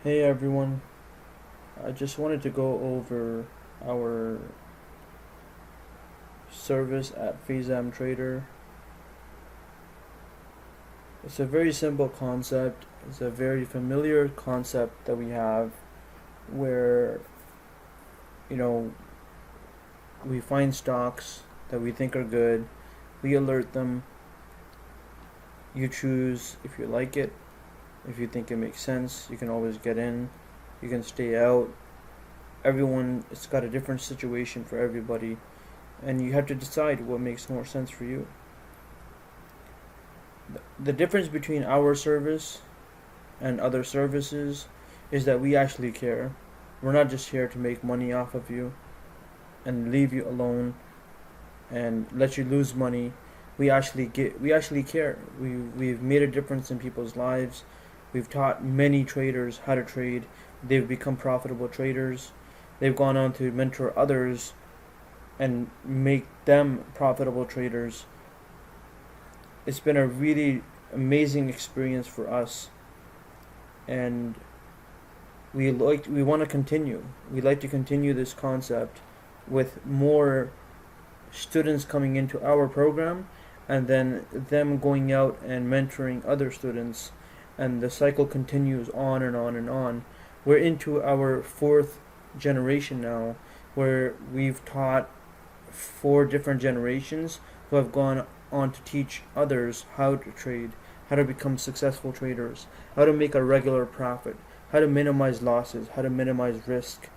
Hey everyone, I just wanted to go over our service at FaisamTrader. It's a very simple concept, it's a very familiar concept that we have where, you know, we find stocks that we think are good, we alert them, you choose if you like it, if you think it makes sense, you can always get in, you can stay out. It's got a different situation for everybody, and you have to decide what makes more sense for you. The difference between our service and other services is that we actually care. We're not just here to make money off of you and leave you alone and let you lose money. We actually care. We've made a difference in people's lives. We've taught many traders how to trade. They've become profitable traders. They've gone on to mentor others and make them profitable traders. It's been a really amazing experience for us, and we want to continue. We'd like to continue this concept with more students coming into our program and then them going out and mentoring other students, and the cycle continues on and on and on. We're into our fourth generation now, where we've taught 4 different generations who have gone on to teach others how to trade, how to become successful traders, how to make a regular profit, how to minimize losses, how to minimize risk.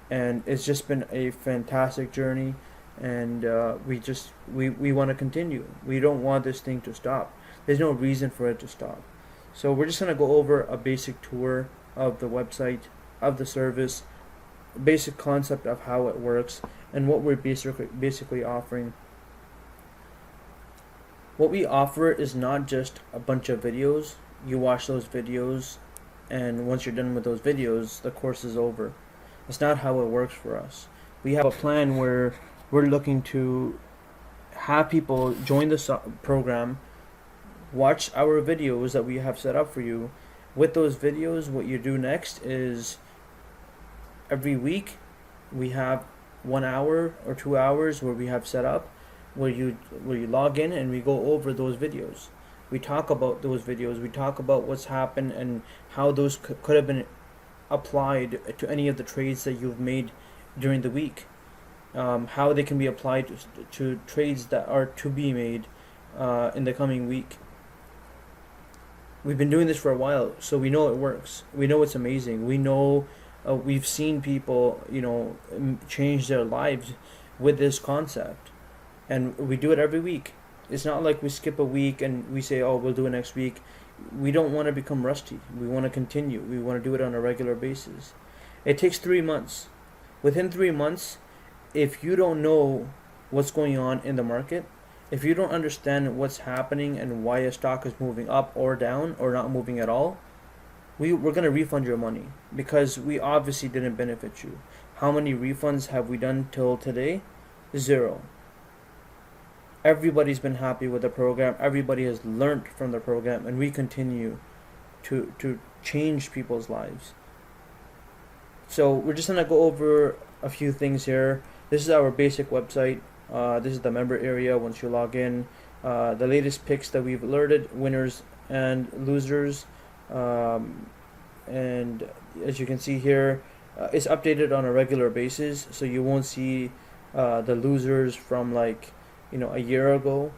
And it's just been a fantastic journey, and we want to continue. We don't want this thing to stop. There's no reason for it to stop. So we're just going to go over a basic tour of the website, of the service, basic concept of how it works, and what we're basically offering. What we offer is not just a bunch of videos. You watch those videos, and once you're done with those videos, the course is over. That's not how it works for us. We have a plan where we're looking to have people join the program, watch our videos that we have set up for you. With those videos, what you do next is every week we have 1 hour or 2 hours where we have set up where you log in and we go over those videos. We talk about those videos. We talk about what's happened and how those could have been applied to any of the trades that you've made during the week. How they can be applied to trades that are to be made in the coming week. We've been doing this for a while, so we know it works. We know it's amazing. We know we've seen people, change their lives with this concept, and we do it every week. It's not like we skip a week and we say, "Oh, we'll do it next week." We don't want to become rusty. We want to continue. We want to do it on a regular basis. It takes 3 months. Within 3 months, if you don't know what's going on in the market, if you don't understand what's happening and why a stock is moving up or down or not moving at all, we're going to refund your money, because we obviously didn't benefit you. How many refunds have we done till today? 0. Everybody's been happy with the program. Everybody has learned from the program, and we continue to change people's lives. So we're just going to go over a few things here. This is our basic website. This is the member area once you log in. The latest picks that we've alerted, winners and losers. And as you can see here, it's updated on a regular basis, so you won't see the losers from a year ago.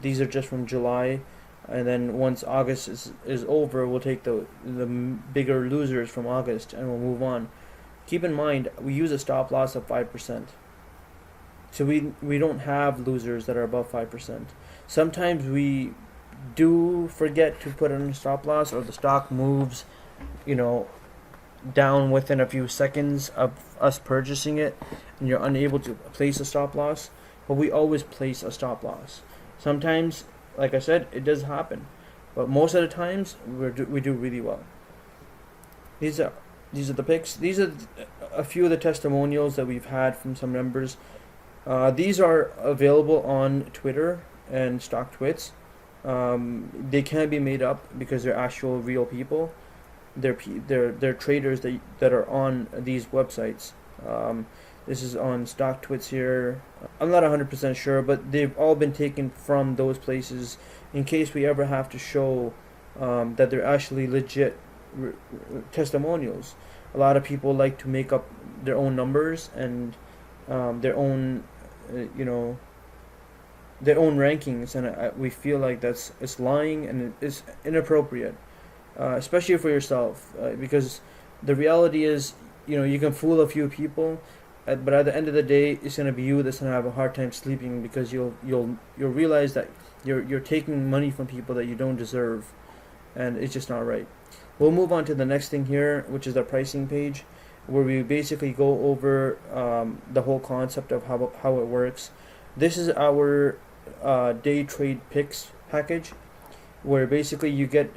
These are just from July, and then once August is over, we'll take the bigger losers from August and we'll move on. Keep in mind, we use a stop loss of 5%. So we don't have losers that are above 5%. Sometimes we do forget to put in a stop loss, or the stock moves, down within a few seconds of us purchasing it, and you're unable to place a stop loss. But we always place a stop loss. Sometimes, like I said, it does happen, but most of the times we do really well. These are the picks. These are a few of the testimonials that we've had from some members. These are available on Twitter and StockTwits. They can't be made up because they're actual real people. they're traders that are on these websites. This is on StockTwits here. I'm not 100% sure, but they've all been taken from those places in case we ever have to show that they're actually legit testimonials. A lot of people like to make up their own numbers and their own, their own rankings, and we feel like it's lying and it's inappropriate, especially for yourself, because the reality is, you can fool a few people, but at the end of the day, it's gonna be you that's gonna have a hard time sleeping because you'll realize that you're taking money from people that you don't deserve, and it's just not right. We'll move on to the next thing here, which is the pricing page, where we basically go over the whole concept of how it works. This is our day trade picks package, where basically you get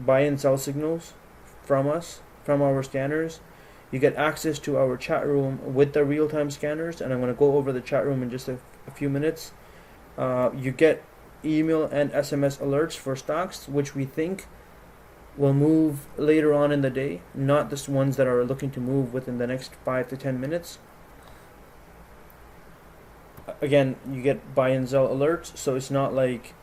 buy and sell signals from us, from our scanners. You get access to our chat room with the real-time scanners, and I'm going to go over the chat room in just a few minutes. You get email and SMS alerts for stocks, which we think will move later on in the day, not the ones that are looking to move within the next 5 to 10 minutes. Again, you get buy and sell alerts, so it's not like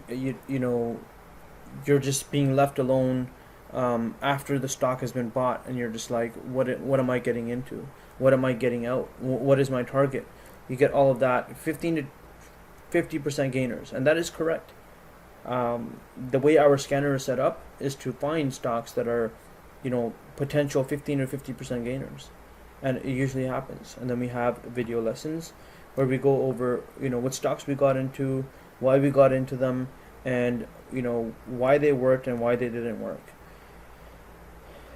you're just being left alone after the stock has been bought, and you're just like, what am I getting into? What am I getting out? What is my target? You get all of that, 15 to 50% gainers, and that is correct. The way our scanner is set up is to find stocks that are, potential 15 or 50% gainers, and it usually happens. And then we have video lessons where we go over, what stocks we got into, why we got into them, and why they worked and why they didn't work.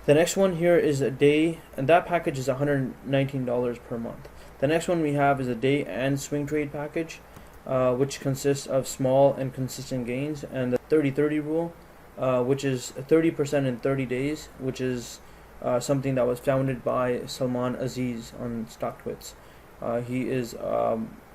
The next one here is a day, and that package is $119 per month. The next one we have is a day and swing trade package, which consists of small and consistent gains, and the 30-30 rule, which is 30% in 30 days, which is something that was founded by Salman Aziz on StockTwits. He is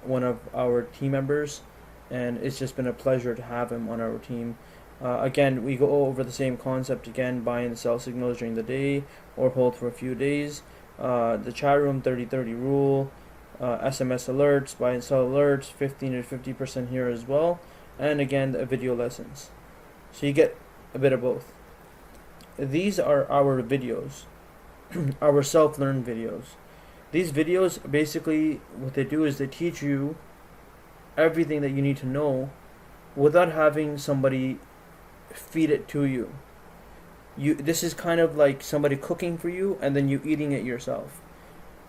one of our team members, and it's just been a pleasure to have him on our team. Again, we go over the same concept again, buy and sell signals during the day or hold for a few days. The chat room 30-30 rule, SMS alerts, buy and sell alerts, 15 to 50% here as well, and again the video lessons. So you get a bit of both. These are our videos, our self-learned videos. These videos, basically what they do is they teach you everything that you need to know without having somebody feed it to you. This is kind of like somebody cooking for you and then you eating it yourself.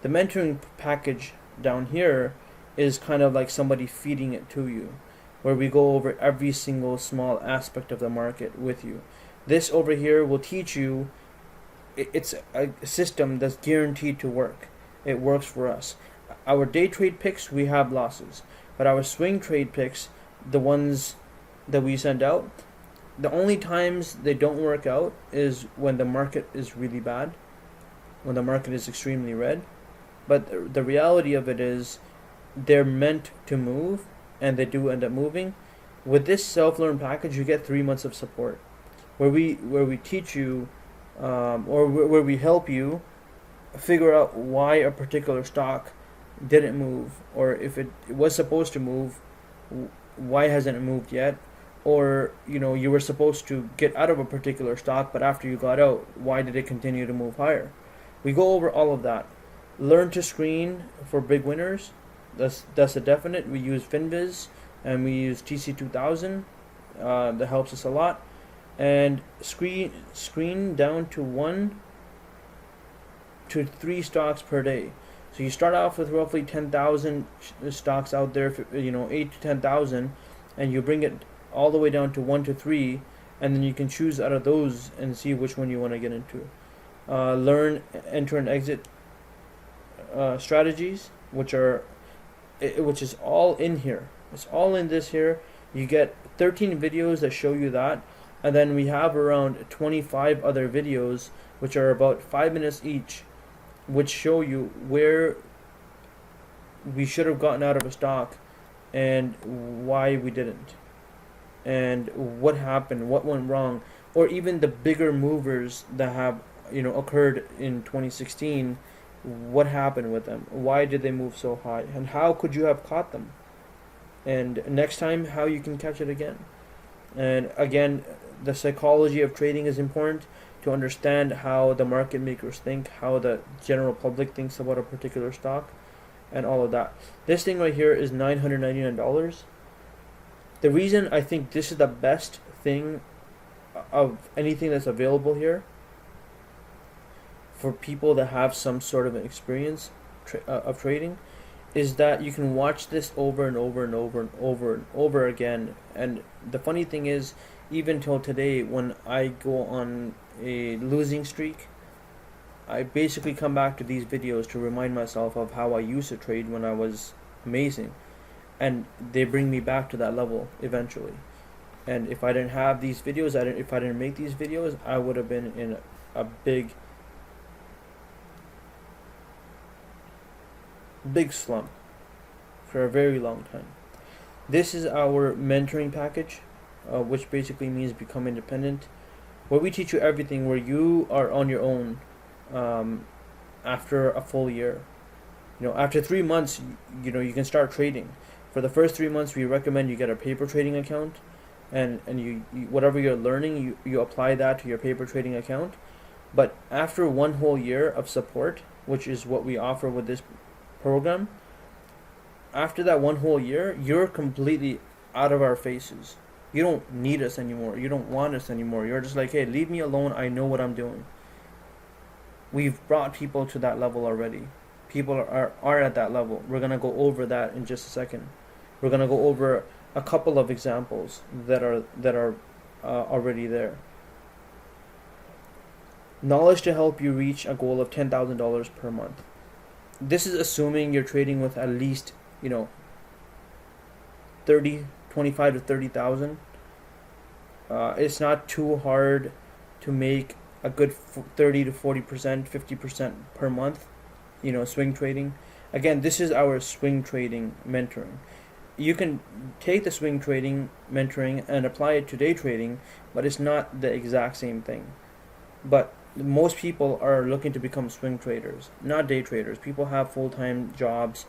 The mentoring package down here is kind of like somebody feeding it to you, where we go over every single small aspect of the market with you. This over here will teach you, it's a system that's guaranteed to work. It works for us. Our day trade picks, we have losses, but our swing trade picks, the ones that we send out, the only times they don't work out is when the market is really bad, when the market is extremely red. But the reality of it is they're meant to move, and they do end up moving. With this self-learn package, you get 3 months of support, where we teach you, or where we help you figure out why a particular stock didn't move, or if it was supposed to move, why hasn't it moved yet, or you were supposed to get out of a particular stock, but after you got out, why did it continue to move higher? We go over all of that. Learn to screen for big winners. That's a definite. We use FinViz and we use TC2000. That helps us a lot. And screen down to 1 to 3 stocks per day. So you start off with roughly 10,000 stocks out there, 8 to 10,000, and you bring it all the way down to 1 to 3, and then you can choose out of those and see which one you want to get into. Learn enter and exit strategies, which is all in here. It's all in this here. You get 13 videos that show you that, and then we have around 25 other videos which are about 5 minutes each, which show you where we should have gotten out of a stock and why we didn't, and what happened, what went wrong, or even the bigger movers that have occurred in 2016. What happened with them? Why did they move so high? And how could you have caught them? And next time, how you can catch it again? And again, the psychology of trading is important to understand how the market makers think, how the general public thinks about a particular stock, and all of that. This thing right here is $999. The reason I think this is the best thing of anything that's available here for people that have some sort of an experience of trading is that you can watch this over and over and over and over and over again. And the funny thing is, even till today, when I go on a losing streak, I basically come back to these videos to remind myself of how I used to trade when I was amazing, and they bring me back to that level eventually. And if I didn't have these videos, if I didn't make these videos, I would have been in a big slump for a very long time. This is our mentoring package, which basically means become independent, where we teach you everything, where you are on your own after a full year. After 3 months, you can start trading. For the first 3 months, we recommend you get a paper trading account, and you whatever you're learning, you apply that to your paper trading account. But after 1 whole year of support, which is what we offer with this program, after that 1 whole year, you're completely out of our faces. You don't need us anymore. You don't want us anymore. You're just like, hey, leave me alone. I know what I'm doing. We've brought people to that level already. People are at that level. We're going to go over that in just a second. We're going to go over a couple of examples that are already there. Knowledge to help you reach a goal of $10,000 per month. This is assuming you're trading with at least 25 to 30,000. It's not too hard to make a good 30 to 40%, 50% per month, swing trading. Again, this is our swing trading mentoring. You can take the swing trading mentoring and apply it to day trading, but it's not the exact same thing. But most people are looking to become swing traders, not day traders. People have full-time jobs.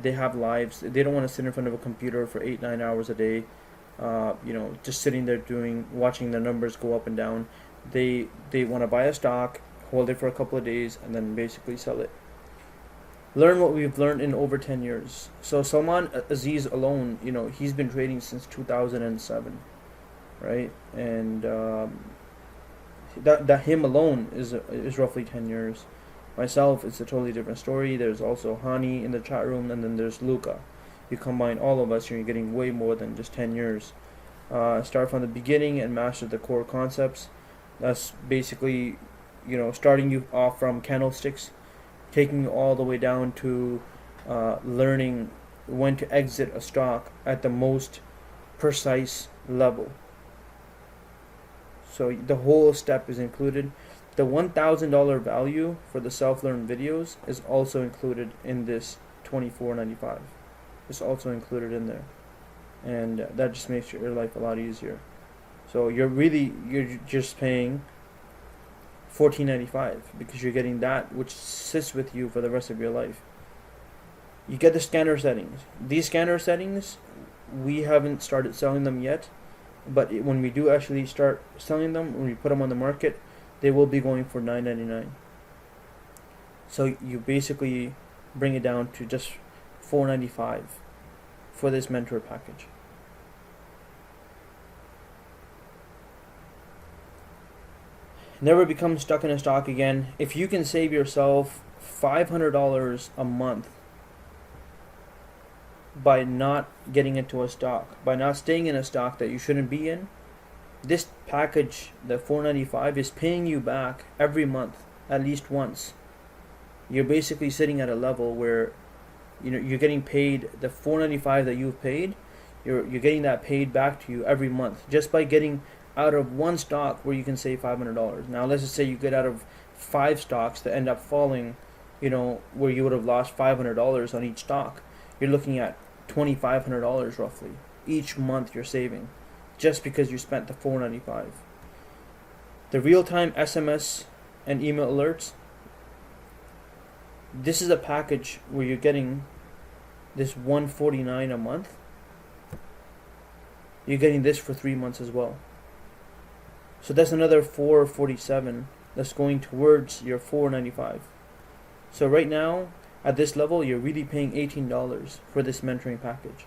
They have lives. They don't want to sit in front of a computer for 8-9 hours a day, just sitting there watching the numbers go up and down. They want to buy a stock, hold it for a couple of days, and then basically sell it. Learn what we've learned in over 10 years. So Salman Aziz alone, he's been trading since 2007, right? And that him alone is roughly 10 years. Myself, it's a totally different story. There's also Hani in the chat room, and then there's Luca. You combine all of us, and you're getting way more than just 10 years. Start from the beginning and master the core concepts. That's basically, starting you off from candlesticks, taking you all the way down to learning when to exit a stock at the most precise level. So the whole step is included. The $1,000 value for the self-learned videos is also included in this $24.95. It's also included in there, and that just makes your life a lot easier. So you're just paying $14.95 because you're getting that which sits with you for the rest of your life. You get the scanner settings. These scanner settings, we haven't started selling them yet, but when we do actually start selling them, when we put them on the market, they will be going for $9.99. So you basically bring it down to just $4.95 for this mentor package. Never become stuck in a stock again. If you can save yourself $500 a month by not getting into a stock, by not staying in a stock that you shouldn't be in, this package, the $4.95, is paying you back every month at least once. You're basically sitting at a level where you're getting paid the $4.95 that you've paid. You're getting that paid back to you every month just by getting out of one stock where you can save $500. Now let's just say you get out of 5 stocks that end up falling, where you would have lost $500 on each stock. You're looking at $2,500 roughly each month you're saving, just because you spent the $4.95. The real-time SMS and email alerts, this is a package where you're getting this $149 a month. You're getting this for 3 months as well. So that's another $447 that's going towards your $495. So right now, at this level, you're really paying $18 for this mentoring package,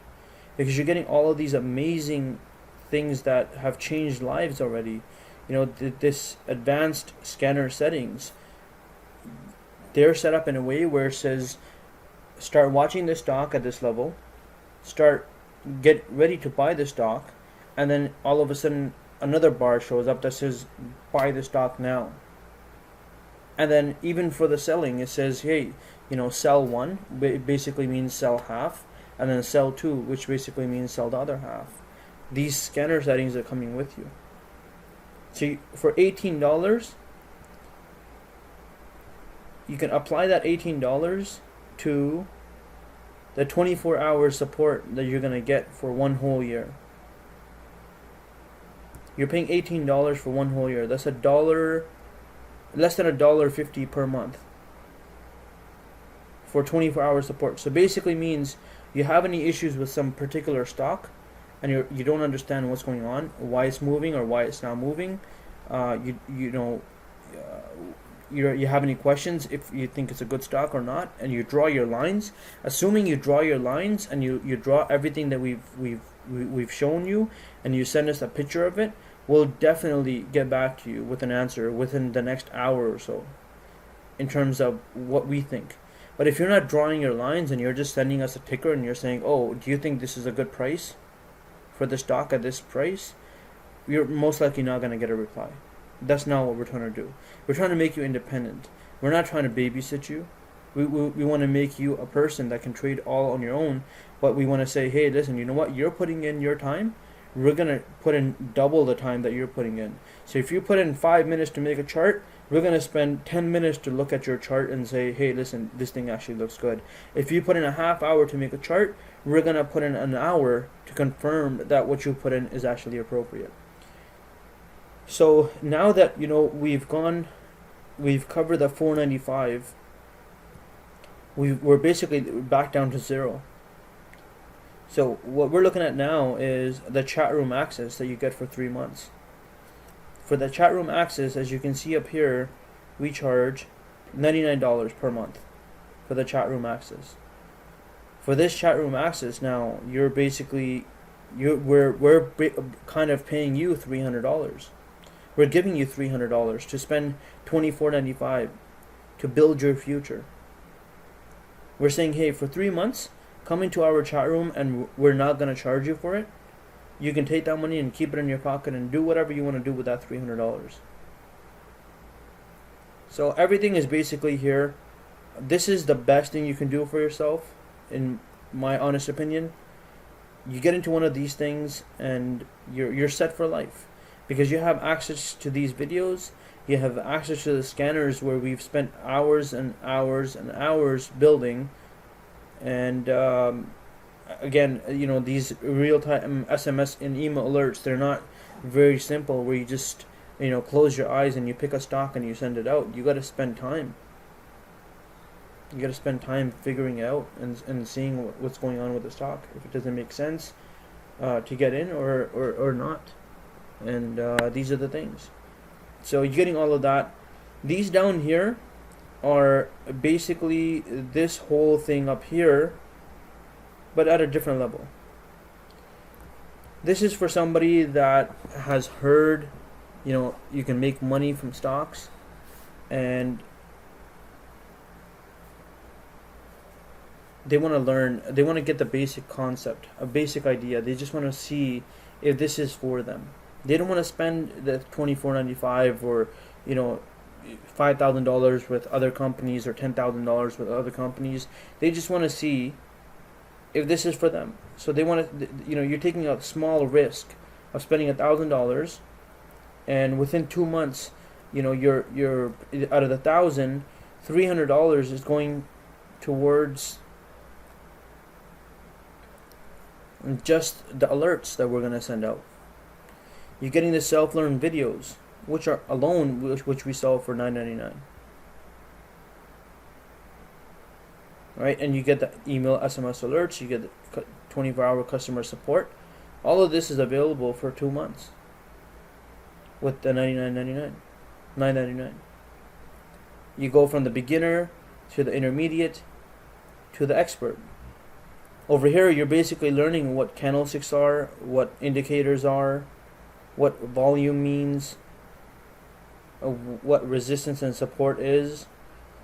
because you're getting all of these amazing things that have changed lives already. You know, this advanced scanner settings, they're set up in a way where it says, start watching the stock at this level, get ready to buy the stock, and then all of a sudden another bar shows up that says, buy the stock now. And then even for the selling, it says, hey, you know, sell one, basically means sell half, and then sell two, which basically means sell the other half. These scanner settings are coming with you. So for $18, you can apply that $18 to the 24-hour support that you're going to get for one whole year. You're paying $18 for one whole year. That's less than $1.50 per month for 24-hour support. So basically means you have any issues with some particular stock and you don't understand what's going on, why it's moving or why it's not moving. You have any questions if you think it's a good stock or not, and you draw your lines. Assuming you draw your lines and you draw everything that we've shown you, and you send us a picture of it, we'll definitely get back to you with an answer within the next hour or so in terms of what we think. But if you're not drawing your lines and you're just sending us a ticker and you're saying, oh, do you think this is a good price for the stock at this price, you're most likely not going to get a reply. That's not what we're trying to do. We're trying to make you independent. We're not trying to babysit you. We want to make you a person that can trade all on your own, but we want to say, hey, listen, you know what? You're putting in your time. We're going to put in double the time that you're putting in. So if you put in 5 minutes to make a chart, we're going to spend 10 minutes to look at your chart and say, hey, listen, this thing actually looks good. If you put in a half hour to make a chart, we're going to put in an hour to confirm that what you put in is actually appropriate. So now that, you know, we've covered the 495, we're basically back down to zero. So what we're looking at now is the chat room access that you get for 3 months. For the chat room access, as you can see up here, we charge $99 per month for the chat room access. For this chat room access now, we're kind of paying you $300. We're giving you $300 to spend $24.95 to build your future. We're saying, hey, for 3 months, come into our chat room and we're not going to charge you for it. You can take that money and keep it in your pocket and do whatever you want to do with that $300. So everything is basically here. This is the best thing you can do for yourself, in my honest opinion. You get into one of these things and you're set for life, because you have access to these videos. You have access to the scanners where we've spent hours and hours and hours building. And again, you know, these real-time SMS and email alerts, they're not very simple where you just, you know, close your eyes and you pick a stock and you send it out. You got to spend time. You got to spend time figuring it out and seeing what's going on with the stock, if it doesn't make sense to get in or not. And these are the things. So you're getting all of that. These down here are basically this whole thing up here, but at a different level. This is for somebody that has heard, you know, you can make money from stocks, and they want to learn, they want to get the basic concept, a basic idea. They just want to see if this is for them. They don't want to spend the $24.95 or, you know, $5,000 with other companies or $10,000 with other companies. They just want to see if this is for them. So they want to, you know, you're taking a small risk of spending $1,000, and within 2 months, you know, you're out of the $1,000, $300 is going towards just the alerts that we're going to send out. You're getting the self-learn videos, which are alone, which we sell for $9.99. Right, and you get the email SMS alerts, you get the 24-hour customer support. All of this is available for 2 months with the $9.99. You go from the beginner to the intermediate to the expert. Over here, you're basically learning what candlesticks are, what indicators are, what volume means, what resistance and support is.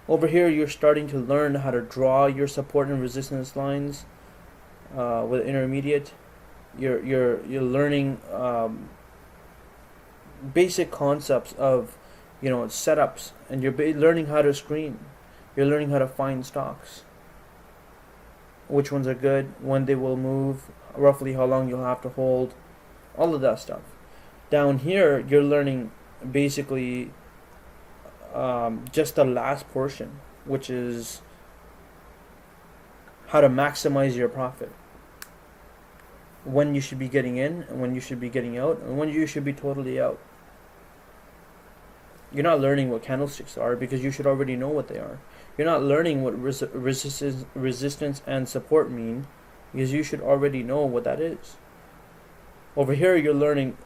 Over here, you're starting to learn how to draw your support and resistance lines with intermediate. You're learning basic concepts of setups, and you're learning how to screen. You're learning how to find stocks, which ones are good, when they will move, roughly how long you'll have to hold, all of that stuff. Down here, you're learning basically just the last portion, which is how to maximize your profit. When you should be getting in, and when you should be getting out, and when you should be totally out. You're not learning what candlesticks are because you should already know what they are. You're not learning what resistance and support mean because you should already know what that is. Over here, you're learning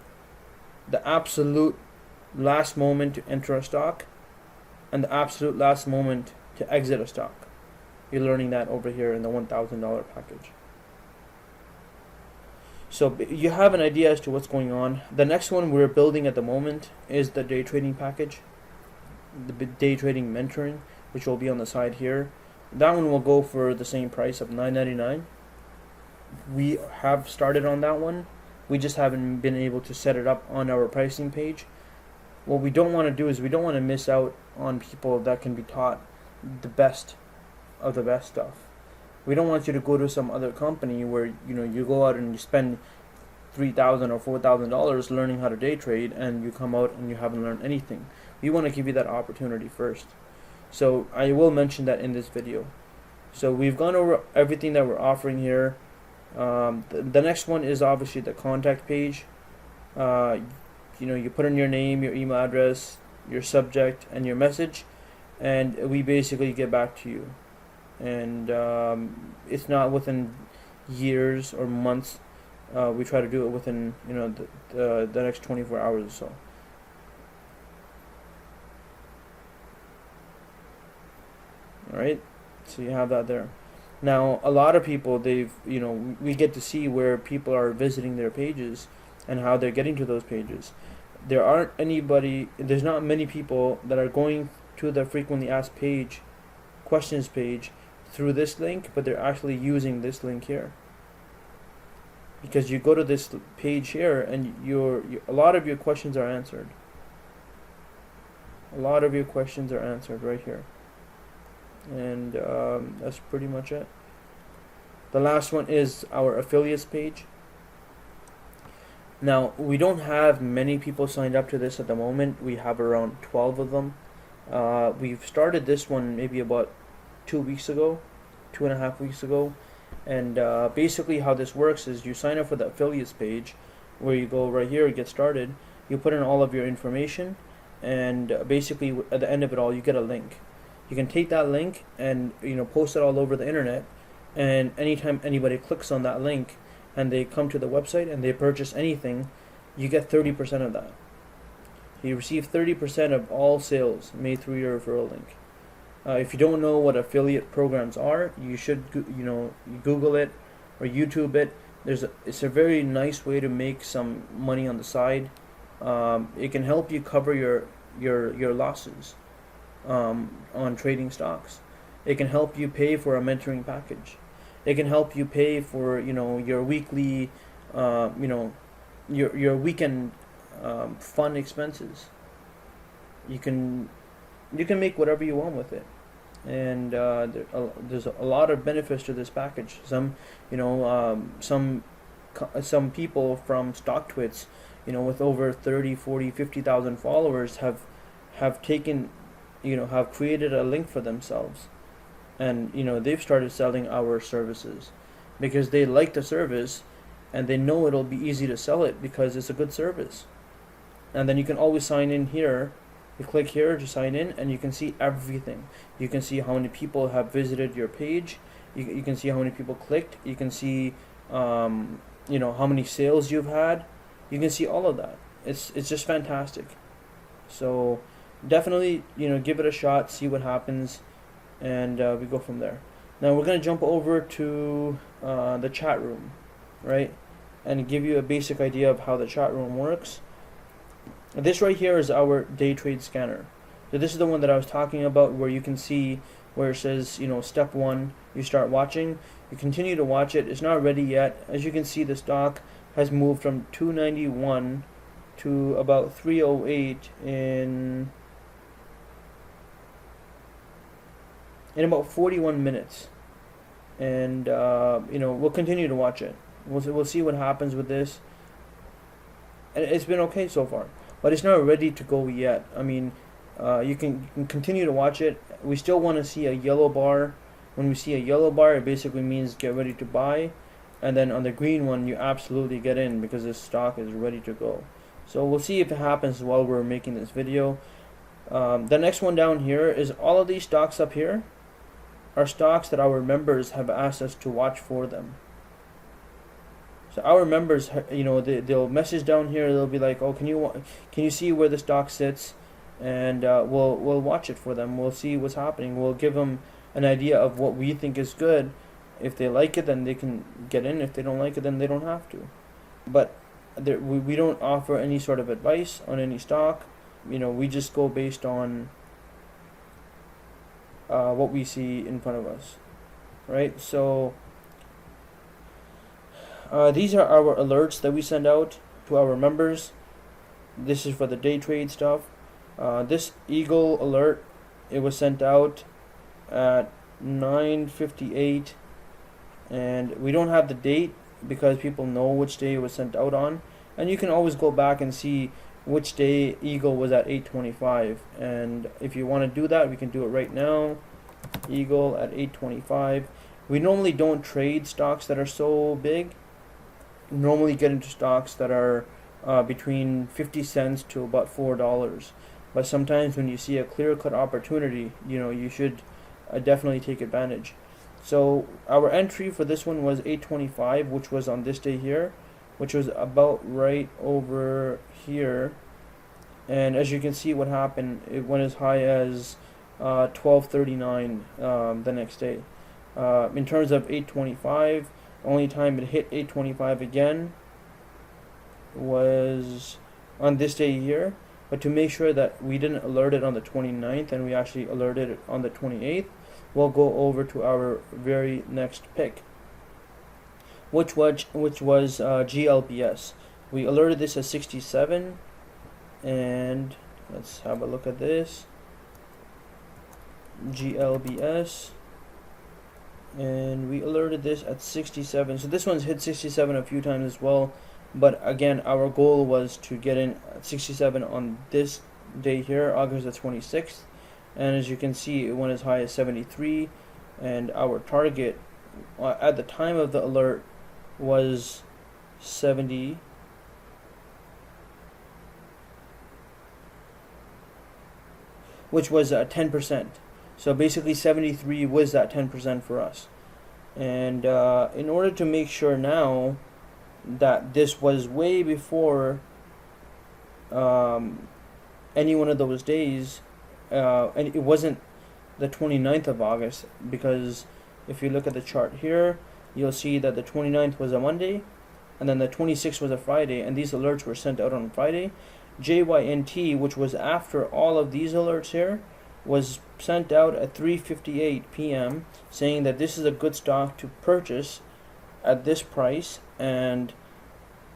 the absolute last moment to enter a stock and the absolute last moment to exit a stock. You're learning that over here in the $1,000 package. So you have an idea as to what's going on. The next one we're building at the moment is the day trading package, the day trading mentoring, which will be on the side here. That one will go for the same price of $9.99. We have started on that one. We just haven't been able to set it up on our pricing page. What we don't want to do is we don't want to miss out on people that can be taught the best of the best stuff. We don't want you to go to some other company where you go out and you spend $3,000 or $4,000 learning how to day trade, and you come out and you haven't learned anything. We want to give you that opportunity first. So I will mention that in this video. So we've gone over everything that we're offering here. The next one is obviously the contact page. You put in your name, your email address, your subject, and your message, and we basically get back to you. And it's not within years or months. We try to do it within the next 24 hours or so. Alright, so you have that there. Now, a lot of people, we get to see where people are visiting their pages and how they're getting to those pages. There's not many people that are going to the frequently asked questions page through this link, but they're actually using this link here. Because you go to this page here and a lot of your questions are answered. A lot of your questions are answered right here. And that's pretty much it. The last one is our affiliates page. Now, we don't have many people signed up to this at the moment. We have around 12 of them. We've started this one maybe about 2.5 weeks ago. And basically how this works is you sign up for the affiliates page, where you go right here, get started. You put in all of your information, and basically at the end of it all, you get a link. You can take that link and post it all over the internet, and anytime anybody clicks on that link and they come to the website and they purchase anything, you get 30% of that. You receive 30% of all sales made through your referral link. If you don't know what affiliate programs are, you should you Google it or YouTube it. It's a very nice way to make some money on the side. It can help you cover your losses on trading stocks. It can help you pay for a mentoring package. It can help you pay for your weekly your weekend fun expenses. You can make whatever you want with it, and there's a lot of benefits to this package. Some people from StockTwits, with over 30, 40, 50,000 followers have taken, have created a link for themselves, and they've started selling our services because they like the service and they know it'll be easy to sell it because it's a good service. and then you can always sign in here. You click here to sign in, and you can see everything. You can see how many people have visited your page. You can see how many people clicked. You can see how many sales you've had. You can see all of that. It's just fantastic. So definitely give it a shot, see what happens, and we go from there. Now we're going to jump over to the chat room, right, and give you a basic idea of how the chat room works. This right here is our day trade scanner. So this is the one that I was talking about, where you can see where it says step 1, you start watching. You continue to watch it. It's not ready yet. As you can see, the stock has moved from 291 to about 308 in about 41 minutes, and we'll continue to watch it. We'll see what happens with this. And it's been okay so far, but it's not ready to go yet. I mean, you can continue to watch it. We still want to see a yellow bar. When we see a yellow bar, it basically means get ready to buy, and then on the green one, you absolutely get in because this stock is ready to go. So we'll see if it happens while we're making this video. The next one down here is all of these stocks up here are stocks that our members have asked us to watch for them. So our members, they'll message down here. They'll be like, "Oh, can you see where the stock sits?" And we'll watch it for them. We'll see what's happening. We'll give them an idea of what we think is good. If they like it, then they can get in. If they don't like it, then they don't have to. But we don't offer any sort of advice on any stock. We just go based on what we see in front of us, right? So these are our alerts that we send out to our members. This is for the day trade stuff. This Eagle alert, it was sent out at 9:58, and we don't have the date because people know which day it was sent out on, and you can always go back and see which day Eagle was at 8:25, and if you want to do that, we can do it right now. Eagle at 8:25. We normally don't trade stocks that are so big. We normally get into stocks that are between 50 cents to about $4, but sometimes when you see a clear-cut opportunity, you should definitely take advantage. So our entry for this one was 8:25, which was on this day here, which was about right over here. And as you can see, what happened, it went as high as 12:39 the next day. In terms of 8:25, only time it hit 8:25 again was on this day here. But to make sure that we didn't alert it on the 29th and we actually alerted it on the 28th, we'll go over to our very next pick, which was GLBS. We alerted this at 67, and let's have a look at this. GLBS, and we alerted this at 67. So this one's hit 67 a few times as well, but again, our goal was to get in at 67 on this day here, August the 26th, and as you can see, it went as high as 73, and our target at the time of the alert was 70, which was 10%. So basically 73 was that 10% for us. And in order to make sure now that this was way before any one of those days, and it wasn't the 29th of August, because if you look at the chart here, you'll see that the 29th was a Monday, and then the 26th was a Friday, and these alerts were sent out on Friday. JYNT, which was after all of these alerts here, was sent out at 3:58 p.m. saying that this is a good stock to purchase at this price, and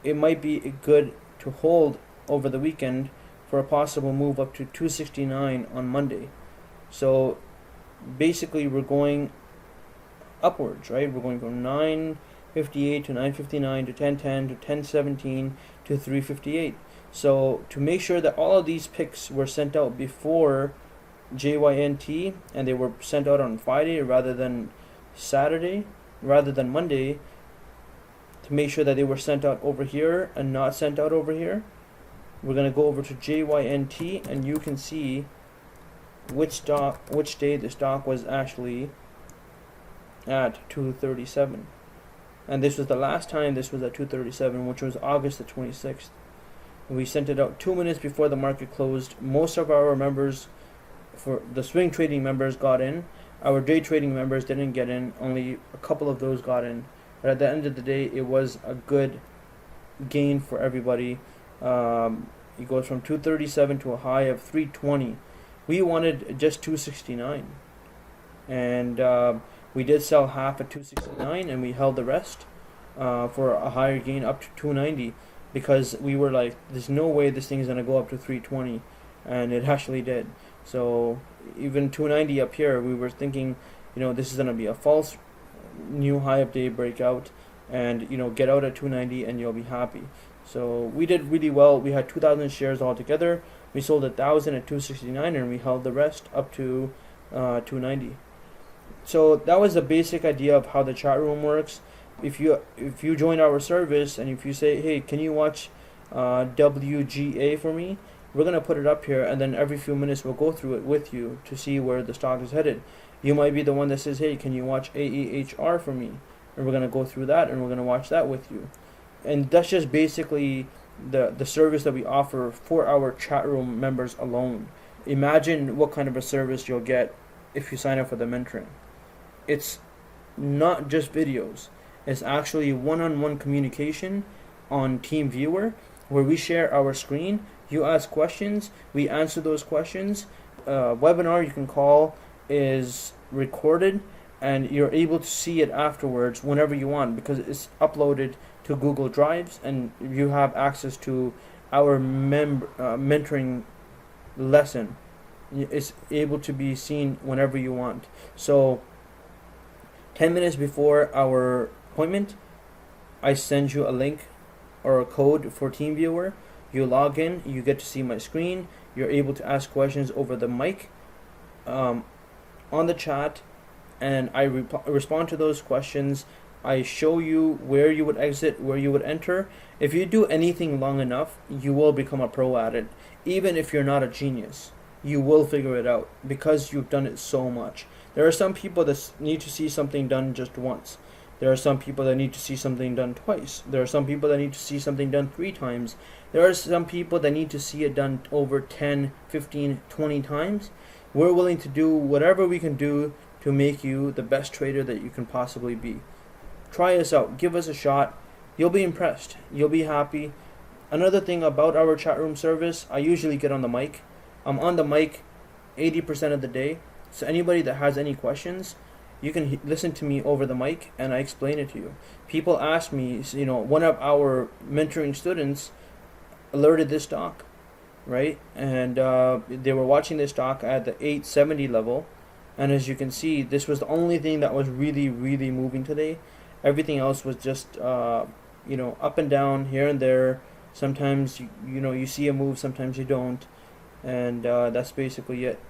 it might be good to hold over the weekend for a possible move up to 269 on Monday. So basically we're going upwards, right? We're going from 9:58 to 9:59 to 10:10 to 10:17 to 3:58. So to make sure that all of these picks were sent out before JYNT, and they were sent out on Friday rather than Monday, to make sure that they were sent out over here and not sent out over here, we're going to go over to JYNT, and you can see which day the stock was actually at 237. And this was the last time this was at 237, which was August the 26th. We sent it out 2 minutes before the market closed. Most of our members, for the swing trading members, got in. Our day trading members didn't get in. Only a couple of those got in. But at the end of the day, it was a good gain for everybody. It goes from 237 to a high of 320. We wanted just 269, and we did sell half at 269, and we held the rest for a higher gain up to 290, because we were like, there's no way this thing is going to go up to 320, and it actually did. So even 290 up here, we were thinking, this is going to be a false new high of day breakout, and get out at 290 and you'll be happy. So we did really well. We had 2,000 shares altogether. We sold 1,000 at 269, and we held the rest up to 290. So that was the basic idea of how the chat room works. If you join our service, and if you say, hey, can you watch WGA for me, we're going to put it up here, and then every few minutes we'll go through it with you to see where the stock is headed. You might be the one that says, hey, can you watch AEHR for me? And we're going to go through that, and we're going to watch that with you. And that's just basically the service that we offer for our chat room members alone. Imagine what kind of a service you'll get if you sign up for the mentoring. It's not just videos. It's actually one-on-one communication on TeamViewer, where we share our screen. You ask questions, we answer those questions. Webinar you can call is recorded, and you're able to see it afterwards whenever you want, because it's uploaded to Google Drives, and you have access to our mentoring lesson. It's able to be seen whenever you want. So 10 minutes before our appointment, I send you a link or a code for TeamViewer. You log in, you get to see my screen, you're able to ask questions over the mic on the chat, and I respond to those questions. I show you where you would exit, where you would enter. If you do anything long enough, you will become a pro at it. Even if you're not a genius, you will figure it out because you've done it so much. There are some people that need to see something done just once. There are some people that need to see something done twice. There are some people that need to see something done 3 times. There are some people that need to see it done over 10, 15, 20 times. We're willing to do whatever we can do to make you the best trader that you can possibly be. Try us out. Give us a shot. You'll be impressed. You'll be happy. Another thing about our chat room service, I usually get on the mic. I'm on the mic 80% of the day. So anybody that has any questions, you can listen to me over the mic, and I explain it to you. People ask me, one of our mentoring students alerted this stock, right? And they were watching this stock at the 870 level. And as you can see, this was the only thing that was really, really moving today. Everything else was just, up and down here and there. Sometimes, you see a move, sometimes you don't. And that's basically it.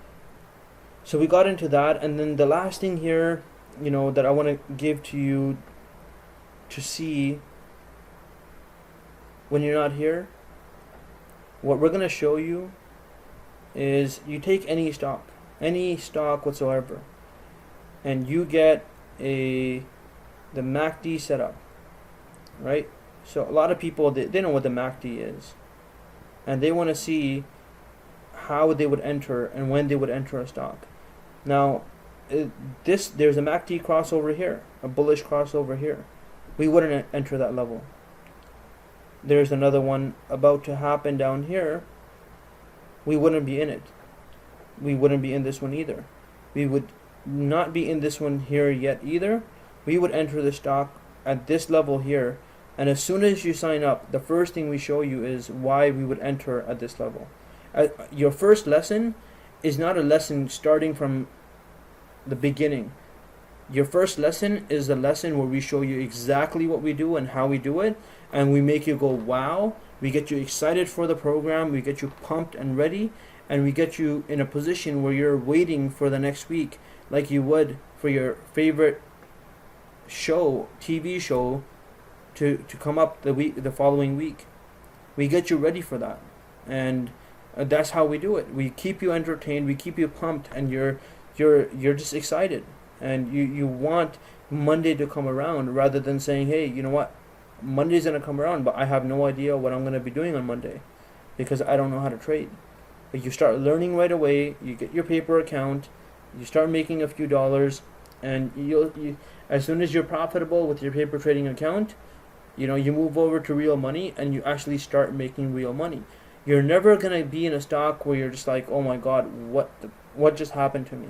So we got into that. And then the last thing here, that I want to give to you to see when you're not here, what we're going to show you is you take any stock whatsoever, and you get the MACD setup, right? So a lot of people, they know what the MACD is, and they want to see how they would enter and when they would enter a stock. Now, there's a MACD crossover here, a bullish crossover here. We wouldn't enter that level. There's another one about to happen down here. We wouldn't be in it. We wouldn't be in this one either. We would not be in this one here yet either. We would enter the stock at this level here, and as soon as you sign up, the first thing we show you is why we would enter at this level. Your first lesson is not a lesson starting from the beginning. Your first lesson is the lesson where we show you exactly what we do and how we do it, and we make you go wow. We get you excited for the program, we get you pumped and ready, and we get you in a position where you're waiting for the next week like you would for your favorite TV show to come up the following week. We get you ready for that. And that's how we do it. We keep you entertained, we keep you pumped, and you're just excited, and you want Monday to come around, rather than saying, hey, you know what, Monday's gonna come around, but I have no idea what I'm gonna be doing on Monday because I don't know how to trade. But you start learning right away. You get your paper account, you start making a few dollars, and you as soon as you're profitable with your paper trading account, you move over to real money and you actually start making real money. You're never gonna be in a stock where you're just like, oh my god, what just happened to me?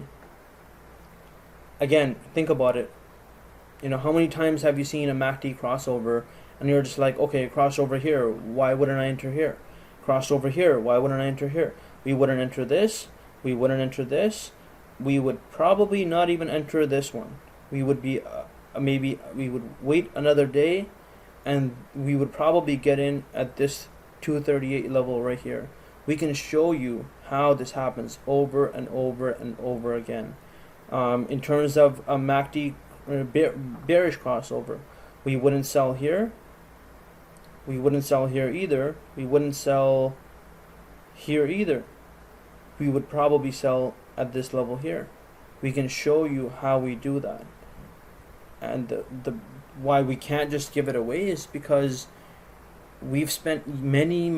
Again, think about it. How many times have you seen a MACD crossover and you're just like, okay, crossover here, why wouldn't I enter here? Crossover here, why wouldn't I enter here? We wouldn't enter this, we wouldn't enter this, we would probably not even enter this one. We would be, maybe we would wait another day, and we would probably get in at this 238 level right here. We can show you how this happens over and over and over again. In terms of a MACD bearish crossover, we wouldn't sell here, we wouldn't sell here either, we wouldn't sell here either. We would probably sell at this level here. We can show you how we do that. And the why we can't just give it away is because we've spent many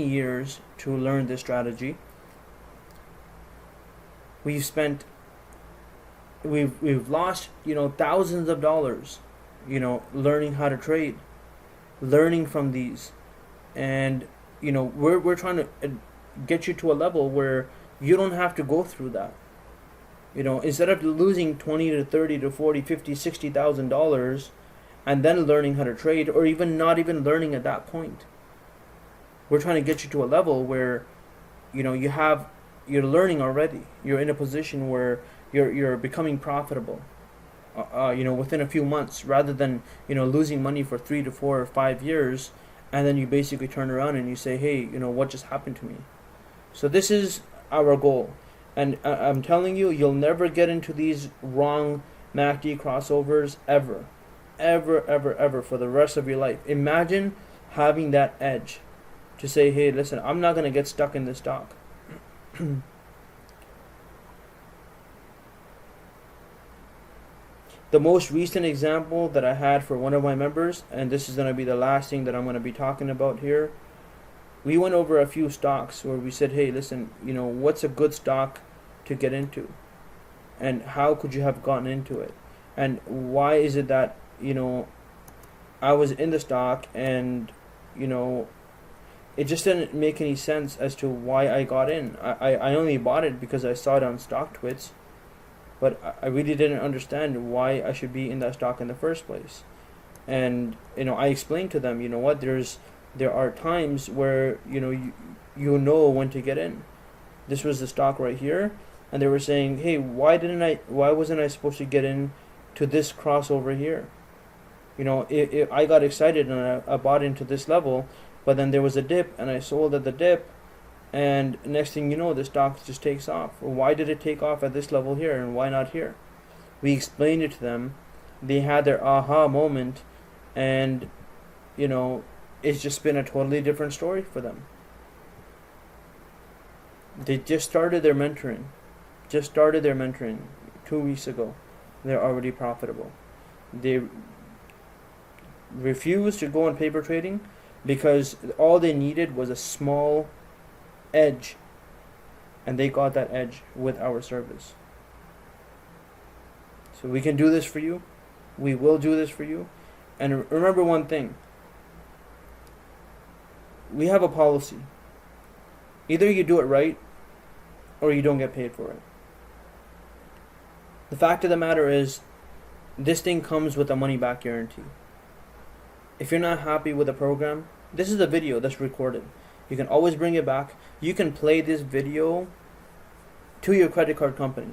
years to learn this strategy. We've lost thousands of dollars learning how to trade, learning from these, and we're trying to get you to a level where you don't have to go through that. Instead of losing 20 to 30 to 40, 50, $60,000 and then learning how to trade, or even not even learning at that point, we're trying to get you to a level where you're learning already. You're in a position where you're becoming profitable within a few months, rather than losing money for 3 to 4 or 5 years, and then you basically turn around and you say, hey, what just happened to me? So this is our goal. And I'm telling you, you'll never get into these wrong MACD crossovers ever for the rest of your life. Imagine having that edge to say, hey, listen, I'm not going to get stuck in this stock. The most recent example that I had for one of my members, and this is going to be the last thing that I'm going to be talking about here, we went over a few stocks where we said, hey, listen, what's a good stock to get into? And how could you have gotten into it? And why is it that, I was in the stock and, it just didn't make any sense as to why I got in. I only bought it because I saw it on StockTwits, but I really didn't understand why I should be in that stock in the first place. And, I explained to them, there are times where you know when to get in. This was the stock right here, and they were saying, hey, why wasn't I supposed to get in to this crossover here? I got excited and I bought into this level, but then there was a dip and I sold at the dip, and next thing you know, the stock just takes off. Why did it take off at this level here and why not here? We explained it to them. They had their aha moment, and it's just been a totally different story for them. They just started their mentoring 2 weeks ago. They're already profitable. They refused to go on paper trading because all they needed was a small edge, and they got that edge with our service. So we can do this for you. We will do this for you. And remember one thing. We have a policy. Either you do it right or you don't get paid for it. The fact of the matter is, this thing comes with a money back guarantee. If you're not happy with the program, this is a video that's recorded. You can always bring it back. You can play this video to your credit card company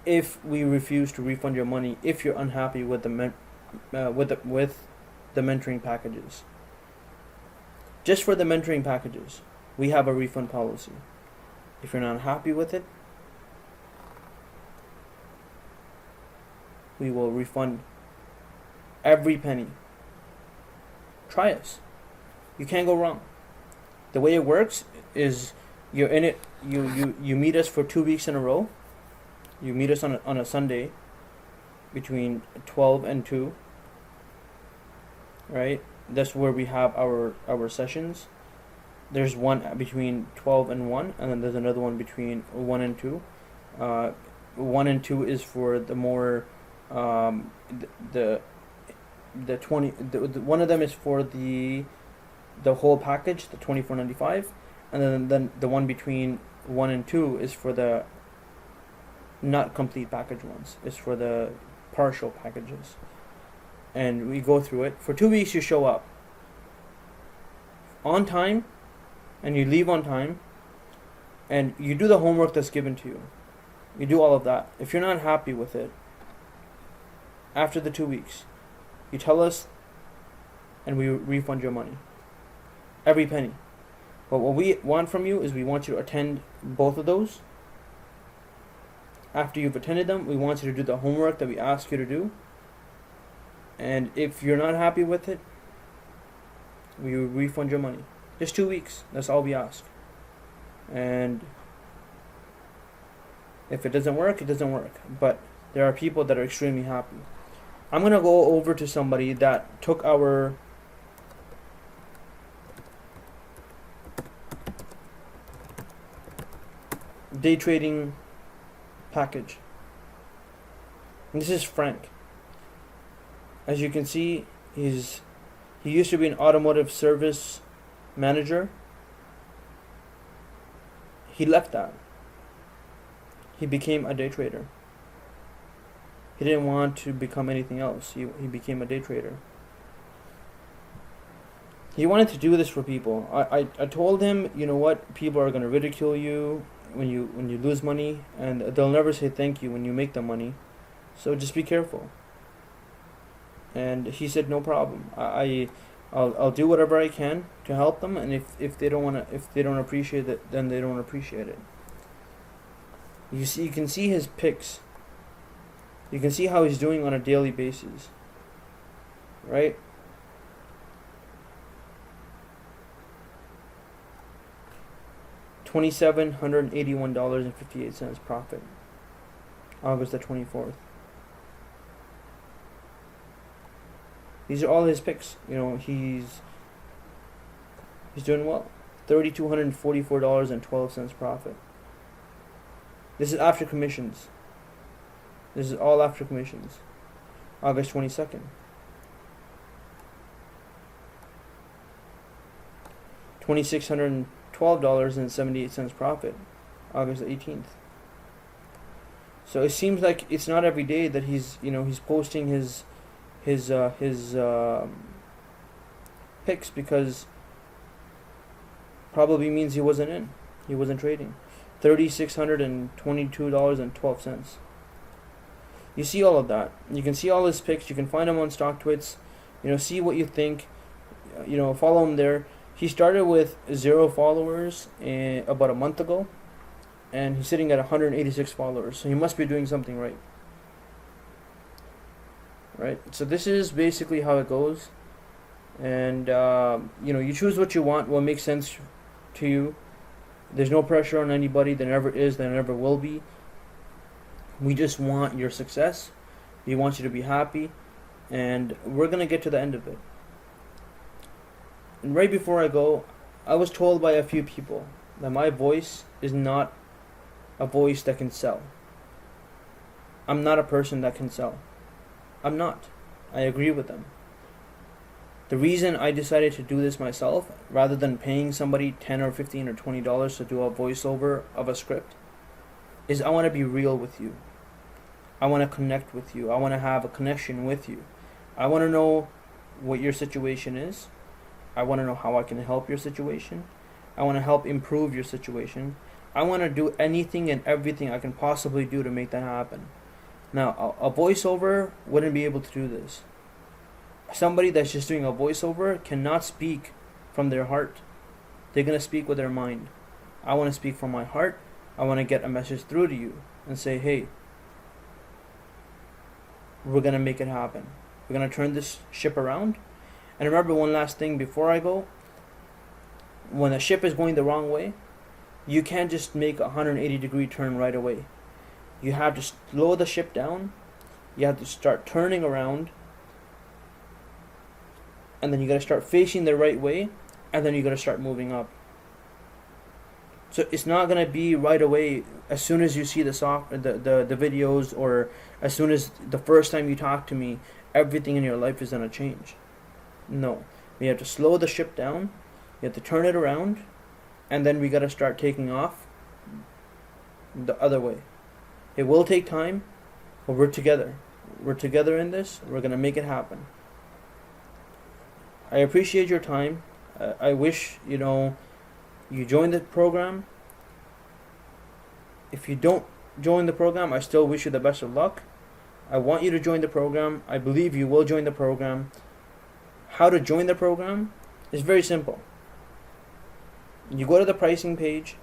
if we refuse to refund your money if you're unhappy with the mentoring packages. Just for the mentoring packages, we have a refund policy. If you're not happy with it, we will refund every penny. Try us. You can't go wrong. The way it works is you're in it. You meet us for 2 weeks in a row. You meet us on a Sunday between 12 and 2. Right? That's where we have our sessions. There's one between 12 and 1, and then there's another one between 1 and 2. 1 and 2 is for the more the 20. One of them is for the whole package, the $24.95, and then the one between 1 and 2 is for the not complete package ones. It's for the partial packages, and we go through it for 2 weeks. You show up on time, and you leave on time, and you do the homework that's given to you. You do all of that. If you're not happy with it, after the 2 weeks, you tell us, and we refund your money. Every penny. But what we want from you is we want you to attend both of those. After you've attended them, we want you to do the homework that we ask you to do. And if you're not happy with it, we refund your money. Just 2 weeks. That's all we ask. And if it doesn't work, it doesn't work. But there are people that are extremely happy. I'm going to go over to somebody that took our day trading package. And this is Frank. As you can see, he used to be an automotive service manager. He left that. He became a day trader. He didn't want to become anything else. He became a day trader. He wanted to do this for people. I told him, you know what, people are going to ridicule you when you lose money, and they'll never say thank you when you make the money. So just be careful. And he said, no problem. I'll do whatever I can to help them, and if they don't appreciate it, then they don't appreciate it. You can see his picks. You can see how he's doing on a daily basis. Right? $2,781.58 profit. August the 24th. These are all his picks. You know, he's doing well. $3,244.12 profit. This is after commissions. This is all after commissions. August 22nd. $2,612.78 profit. August 18th. So it seems like it's not every day that he's posting his picks, because probably means he wasn't trading. $3,622.12. You see all of that. You can see all his picks. You can find him on StockTwits. See what you think. Follow him there. He started with 0 followers about a month ago, and he's sitting at 186 followers. So he must be doing something right. Right? So this is basically how it goes. And, you choose what you want, what makes sense to you. There's no pressure on anybody. There never is. There never will be. We just want your success. We want you to be happy. And we're going to get to the end of it. And right before I go, I was told by a few people that my voice is not a voice that can sell. I'm not a person that can sell. I'm not. I agree with them. The reason I decided to do this myself, rather than paying somebody $10 or $15 or $20 to do a voiceover of a script, is I want to be real with you. I want to connect with you. I want to have a connection with you. I want to know what your situation is. I want to know how I can help your situation. I want to help improve your situation. I want to do anything and everything I can possibly do to make that happen. Now, a voiceover wouldn't be able to do this. Somebody that's just doing a voiceover cannot speak from their heart. They're going to speak with their mind. I want to speak from my heart. I want to get a message through to you and say, hey, we're going to make it happen. We're going to turn this ship around. And remember one last thing before I go. when a ship is going the wrong way, you can't just make a 180-degree turn right away. You have to slow the ship down. You have to start turning around, and then you got to start facing the right way, and then you got to start moving up. So it's not gonna be right away as soon as you see the videos, or as soon as the first time you talk to me, everything in your life is gonna change. No, we have to slow the ship down. You have to turn it around, and then we gotta start taking off the other way. It will take time, but we're together. We're together in this. We're gonna make it happen. I appreciate your time. I wish you join the program. If you don't join the program, I still wish you the best of luck. I want you to join the program. I believe you will join the program. How to join the program is very simple. You go to the pricing page.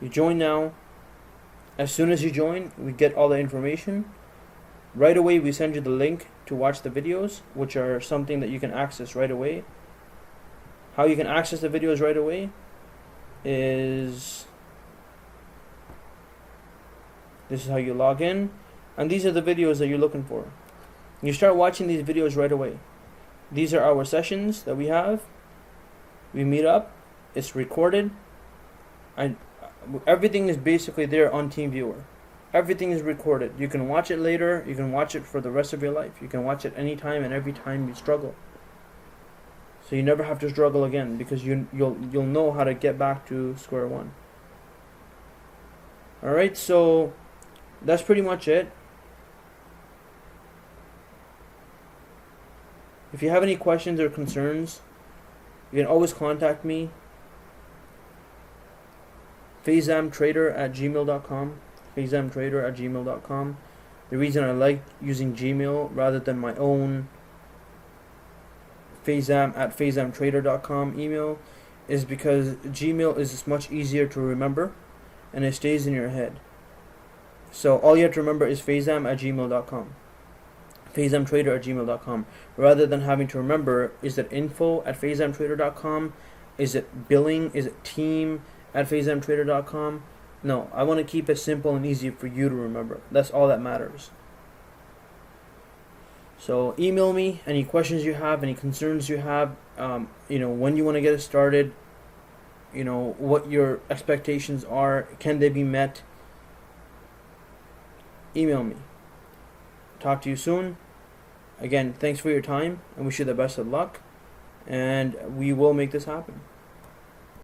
You join now. As soon as you join, we get all the information. Right away, we send you the link to watch the videos, which are something that you can access right away. How you can access the videos right away is this is how you log in, and these are the videos that you're looking for. You start watching these videos right away. These are our sessions that we have. We meet up. It's recorded, and everything is basically there on TeamViewer. Everything is recorded. You can watch it later. You can watch it for the rest of your life. You can watch it anytime and every time you struggle. So you never have to struggle again, because you'll know how to get back to square one. All right, so that's pretty much it. If you have any questions or concerns, you can always contact me. FaisamTrader@gmail.com. FaisamTrader@gmail.com. The reason I like using Gmail rather than my own FaisamTrader.com email is because Gmail is much easier to remember, and it stays in your head. So all you have to remember is Faisam@gmail.com. FaisamTrader@gmail.com. Rather than having to remember, is it info@FaisamTrader.com? Is it billing? Is it team@FaisamTrader.com? No, I want to keep it simple and easy for you to remember. That's all that matters. So email me any questions you have, any concerns you have, when you want to get it started, what your expectations are, can they be met? Email me. Talk to you soon. Again, thanks for your time. I wish you the best of luck, and we will make this happen.